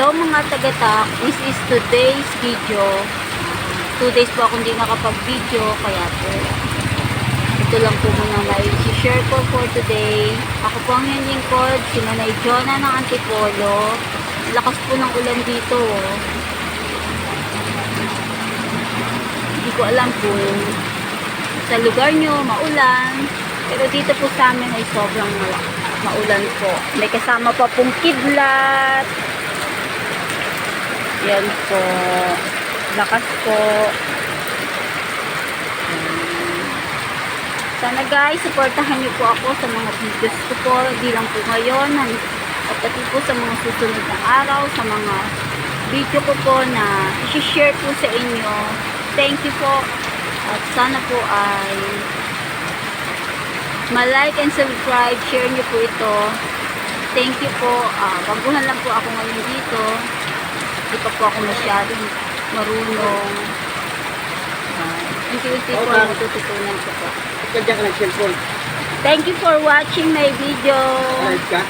Hello mga taga-tak, this is today's video. 2 days po ako hindi nakapag-video, kaya po ito lang po muna may share ko for today. Ako po ang yung lingkod, si Nanay Jonah ng Antipolo. Lakas po ng ulan dito. Hindi ko alam kung sa lugar nyo maulan, pero dito po sa amin ay sobrang maulan po. May kasama pa pong kidlat. Yan po. Lakas po. Sana guys, supportahan niyo po ako sa mga videos ko po. Hindi lang po ngayon. At pati po sa mga susunod na araw. Sa mga video ko po na i-share po sa inyo. Thank you po. At sana po ay ma-like and subscribe. Share niyo po ito. Thank you po. Baguhan lang po ako ngayon dito. Hindi pa po ako masyadong marunong. Unti-unti po natututunan ko po. Kaya ka ng cellphone. Thank you for watching my video. Live ka?